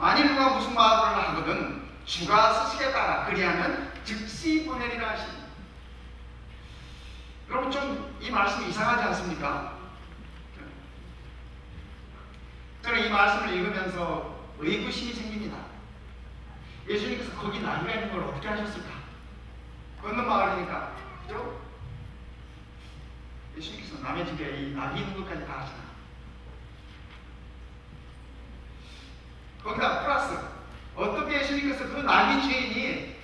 만일 누가 무슨 말을 하거든 주가 쓰시겠다 그리하면 즉시 보내리라 하시니. 여러분 좀 이 말씀이 이상하지 않습니까? 저는 이 말씀을 읽으면서 의구심이 생깁니다. 예수님께서 거기 나귀가 있는 걸 어떻게 하셨을까? 건너 마을이니까, 그죠? 예수님께서 남의 집에 이 나귀 있는 것까지 다 하시나? 거기다 플러스 어떻게 예수님께서 그 나귀 주인이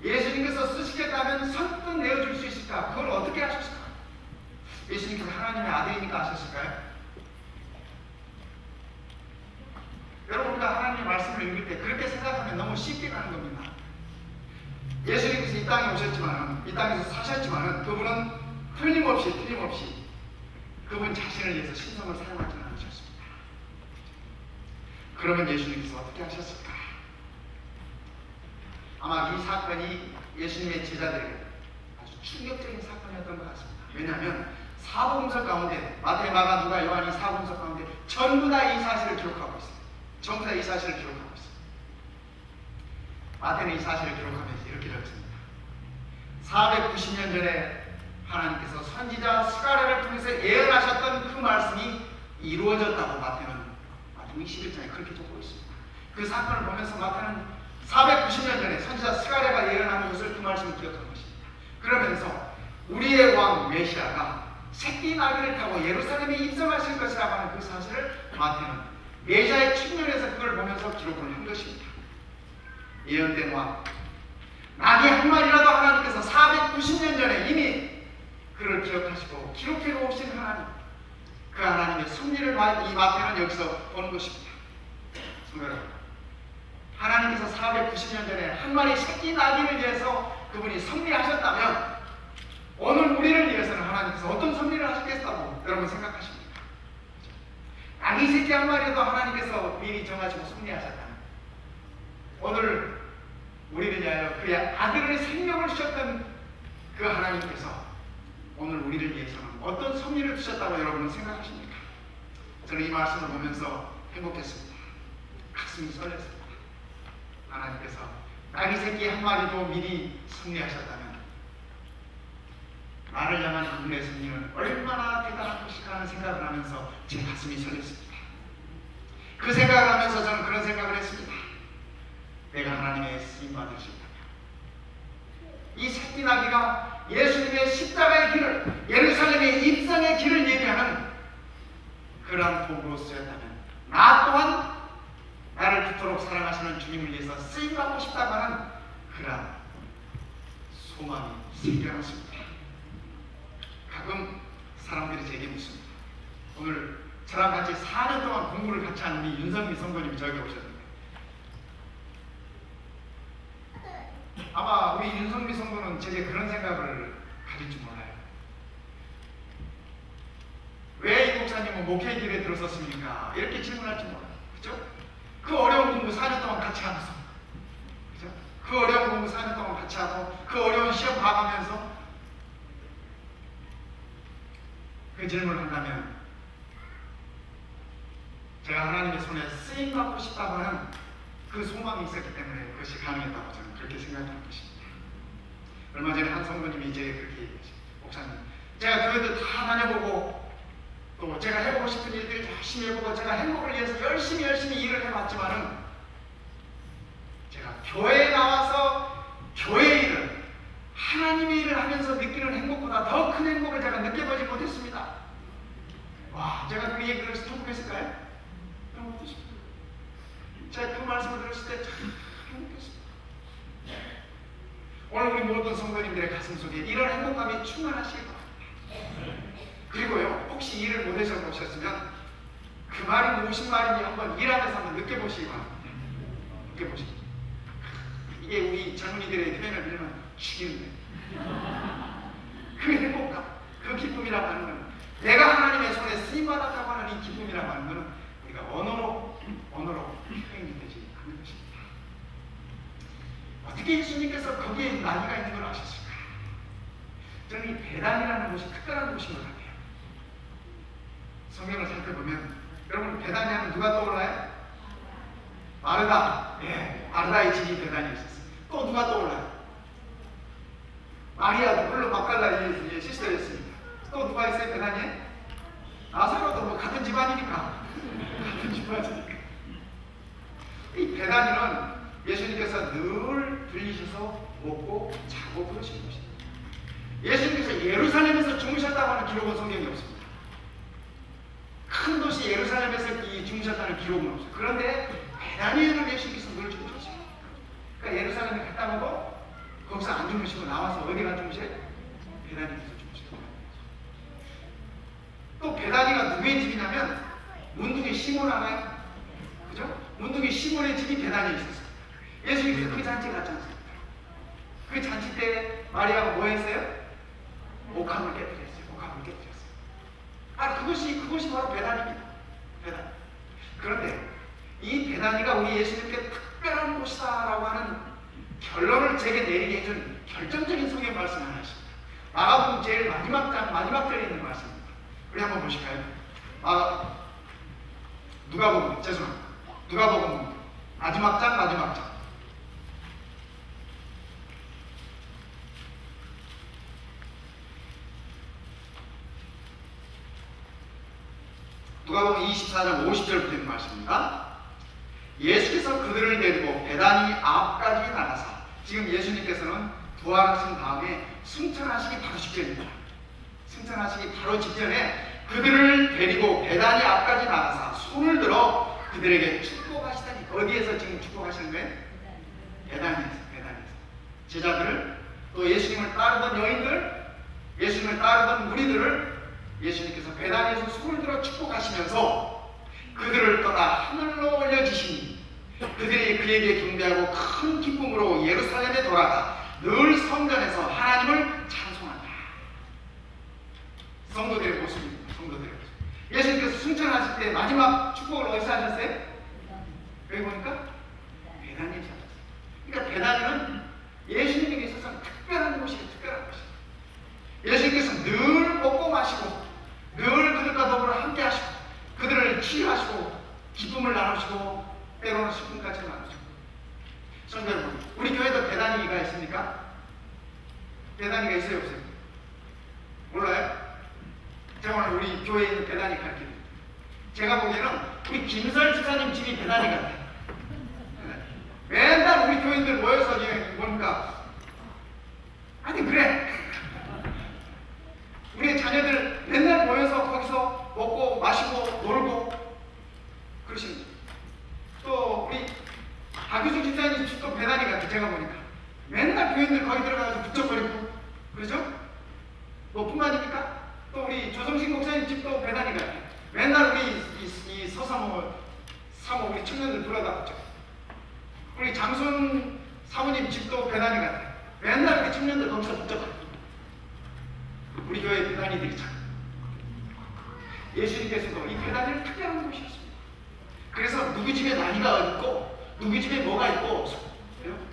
예수님께서 쓰시겠다면 선뜻 내어줄 수 있을까? 그걸 어떻게 하셨을까? 예수님께서 하나님의 아들이니까 하셨을까요? 여러분 우리가 하나님의 말씀을 읽을 때 그렇게 생각하면 너무 쉽게 가는 겁니다. 예수님께서 이 땅에 오셨지만 이 땅에서 사셨지만 그분은 틀림없이 그분 자신을 위해서 신성을 사용하지는 않으셨습니다. 그러면 예수님께서 어떻게 하셨을까? 아마 이 사건이 예수님의 제자들에게 아주 충격적인 사건이었던 것 같습니다. 왜냐하면 사복음서 가운데 마태, 마가, 누가, 요한이 사복음서 가운데 전부 다 이 사실을 기록하고 있어요. 전부 다 이 사실을 기록하고 있어요. 마태는 이 사실을 기록하면서 이렇게 적습니다. 490년 전에 하나님께서 선지자 스가랴를 통해서 예언하셨던 그 말씀이 이루어졌다고 마태는 마태복음 21장에 그렇게 적고 있습니다. 그 사건을 보면서 마태는 490년 전에 선지자 스가랴가 예언한 것을 그 말씀을 기억한 것입니다. 그러면서 우리의 왕 메시아가 새끼 나귀를 타고 예루살렘에 입성하실 것이라고 하는 그 사실을 마태는 메시아의 측면에서 그걸 보면서 기록을 한 것입니다. 예언된 왕 나귀 한 마리라도 하나님께서 490년 전에 이미 그를 기억하시고 기록해 놓으신 하나님, 그 하나님의 승리를 이 마태는 여기서 보는 것입니다. 하나님께서 490년 전에 한 마리 새끼 나귀를 위해서 그분이 승리하셨다면 오늘 우리를 위해서는 하나님께서 어떤 승리를 하시겠다고 여러분 생각하십니까? 나귀 새끼 한 마리도 하나님께서 미리 정하시고 승리하셨다면 오늘 우리를 위하여 그의 아들의 생명을 주셨던 그 하나님께서 오늘 우리를 위해서는 어떤 승리를 주셨다고 여러분은 생각하십니까? 저는 이 말씀을 보면서 행복했습니다. 가슴이 설렜습니다. 하나님께서 나귀 새끼 한 마리도 미리 승리하셨다면 나를 향한 그분의 승리는 얼마나 대단한 것일까 하는 생각을 하면서 제 가슴이 설렜습니다. 그 생각을 하면서 저는 그런 생각을 했습니다. 내가 하나님의 쓰임받을 수 있다면 이 새끼 나귀가 예수님의 십자가의 길을, 예루살렘의 입성의 길을 예비하는 그러한 도구로 쓰였다면 나 또한 나를 그토록 사랑하시는 주님을 위해서 쓰임받고 싶다고 하는 그러한 소망이 생겨났습니다. 가끔 사람들이 제게 묻습니다. 오늘 저랑 같이 4년 동안 공부를 같이 한 우리 윤성미 성도님이 저기 오셨는데 아마 우리 윤성미 성도는 제게 그런 생각을 가질 줄 몰라요. 왜 이 목사님은 목회의 길에 들어섰습니까? 이렇게 질문할 줄 몰라요. 그죠? 그 어려운 공부 4년 동안 같이 하면서, 그죠? 그 어려운 공부 4년 동안 같이 하고 그 어려운 시험 봐가면서 그 질문을 한다면 제가 하나님의 손에 쓰임받고 싶다고 하는 그 소망이 있었기 때문에 그것이 가능했다고 저는 그렇게 생각하는 것입니다. 얼마 전에 한 성도님이 이제 그렇게 얘기하셨어요. 목사님, 제가 교회도 다 다녀보고 또 제가 해보고 싶은 일들 열심히 해보고 제가 행복을 위해서 열심히 일을 해봤지만은 제가 교회에 나와서 교회 일을, 하나님의 일을 하면서 느끼는 행복보다 더 큰 행복을 제가 느껴보지 못했습니다. 와, 제가 그 얘기를 스톱했을까요? 그럼 어떠십니까? 제가 그 말씀을 들었을 때 참 행복했습니다. 오늘 우리 모든 성도님들의 가슴 속에 이런 행복감이 충만하시길 바랍니다. 그리고요, 혹시 일을 못 해보셨으면 그 말이 무슨 말인지 한번 일하면서 한번 느껴보시기 바랍니다. 느껴보시기. 이게 우리 젊은이들의 표현을 빌면 죽이는데 그 행복감, 그 기쁨이라고 하는 것은 내가 하나님의 손에 쓰임받았다고 하는 이 기쁨이라고 하는 것은 우리가 언어로 표현이 되지 않는 것입니다. 어떻게 예수님께서 거기에 나귀가 있는 걸 아셨을까? 저는 이 베단이라는 곳이 특별한 곳인 것 같아요. 성경을 살펴보면 여러분 베단이 하면 누가 떠올라요? 마르다. 예, 마르다의 집이 배단에 있었어요. 또 누가 떠올라요? 마리아도 물론 막달라의 시스터였습니다. 또 누가 있어요 배단에? 나사로도 뭐 같은 집안이니까. 같은 집안이니까. 이 배단위는 예수님께서 늘 들리셔서 먹고 자고 그러신 것입니다. 예수님께서 예루살렘에서 주무셨다고 하는 기록은 성경에 없습니다. 큰 도시 예루살렘에서 주무셨다는 기록은 없어요. 그런데 배단위에는 예수님께서 늘 주무셨어요. 그러니까 예루살렘에 갔다 오고 거기서 안 주무시고 나와서 어디가 주무셔요? 배단위에서 주무셨다고 합니다. 또 배단위가 누구의 집이냐면 문둥이 시몬 알아요? 그죠? 문둥이 시몬의 집이 배단위에 있었어요. 예수님께서 그 잔치 갔지 않습니까? 그 잔치 때 마리아가 뭐 했어요? 옥합을 깨뜨렸어요. 옥합을 깨뜨렸어요. 그것이 바로 배단위입니다. 배단. 그런데 이 배단위가 우리 예수님께 특별한 곳이다라고 하는 결론을 제게 내리게 해준 결정적인 성경 말씀 하나 있습니다. 마가복음 제일 마지막 절에 있는 말씀입니다. 우리 한번 보실까요? 누가복음 마지막 장. 누가복음 24장 50절부터 있는 말씀입니다. 예수께서 그들을 데리고 베다니 앞까지 나가사, 지금 예수님께서는 부활하신 다음에 승천하시기 바로 직전입니다. 승천하시기 바로 직전에 그들을 데리고 베다니 앞까지 나가사 손을 들어 그들에게 축복하시다니. 어디에서 지금 축복하시는 거예요? 베다니에서. 제자들을, 또 예수님을 따르던 여인들, 예수님을 따르던 무리들을 예수님께서 베다니에서 손을 들어 축복하시면서 그들을 떠나 하늘로 올려주시니 그들이 그에게 경배하고 큰 기쁨으로 예루살렘에 돌아가 늘 성전에서 하나님을 찬송한다. 성도들의 모습입니다. 성도들의 모습. 예수님께서 승천하실 때 마지막 축복을 어디서 하셨어요? 여기 보니까 베다니에서 하셨어요. 그러니까 베다니는 예수님에게 있어서는 특별한 곳이에요. 특별한 곳이에요. 예수님께서 늘 먹고 마시고 늘 그들과 더불어 함께 하시고 그들을 치유하시고 기쁨을 나누시고 때로는 슬픔까지 나누시고. 성도 여러분, 우리 교회도 배단위가 있습니까? 배단위가 있어요 없어요? 몰라요? 제가 오늘 우리 교회에 있는 배단위 가르쳐드립니다. 제가 보기에는 우리 김설 집사님 집이 배단위 같아요. 맨날 우리 교인들 모여서 뭡니까? 아니 그래, 우리의 자녀들 맨날 모여서 거기서 먹고 마시고 놀고 그러십니다. 또 우리 박유숙 집사님 집도 배단위 같아. 제가 보니까 맨날 교인들 거기 들어가서 북적거리고 그러죠? 뭐 뿐만입니까? 또 우리 조성식 목사님 집도 배단위 같아. 맨날 우리 이 서사모 우리 청년들 불러다 붙죠. 우리 장순 사모님 집도 배단위 같아. 맨날 우리 청년들 거기서 붙잡아요. 우리 교회 배단위들이 참. 예수님께서도 이 배단위는 특별한 곳이었습니다. 그래서 누구 집에 나이가 있고 누구 집에 뭐가 있고,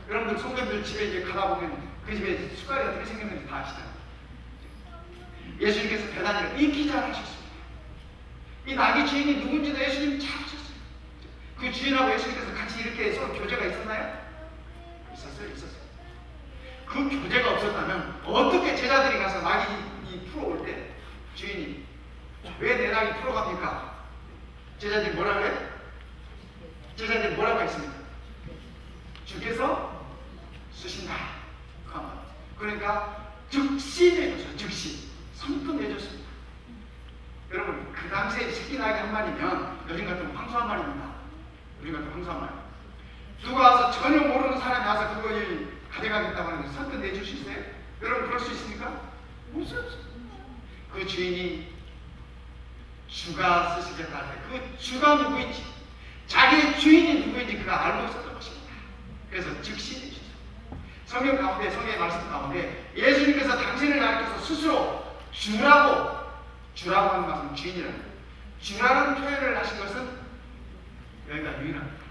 여러분들 성도들 집에 이제 가다 보면 그 집에 숟갈이 어떻게 생겼는지 다 아시잖아요. 예수님께서 배단위를 익히 잘 하셨습니다. 이 나귀 주인이 누군지도 예수님이 잘 하셨어요. 그 주인하고 예수님께서 같이 이렇게 서로 교제가 있었나요? 있었어요. 그 교제가 없었다면 어떻게 제자들이 가서 나귀 풀어올 때 주인이 왜 내 나귀 풀어갑니까? 제자들이 뭐라고 해요? 제자들이 뭐라고 했습니까? 주께서 쓰신다. 그러니까 즉시 내줬어요. 즉시 선뜻 내줬습니다. 여러분, 그 당시에 새끼 나귀 한 마리면 요즘 같은 황소 한 마리입니다. 우리 같은 황소 한 마리. 누가 와서 전혀 모르는 사람이 와서 그걸 가져가겠다고 하는데 선뜻 내줄 수 있어요? 여러분 그럴 수 있습니까? 없어요. 그 주인이 주가 쓰시겠다 할 때 그 주가 누구인지, 자기의 주인이 누구인지 그가 알고 있었던 것입니다. 그래서 즉시 내주셨어요. 성경 가운데, 성경의 말씀 가운데 예수님께서 당신을 가리켜서 스스로 주라고 하는 것은 주인이라는, 주라는 표현을 하신 것은 여기가 유일합니다.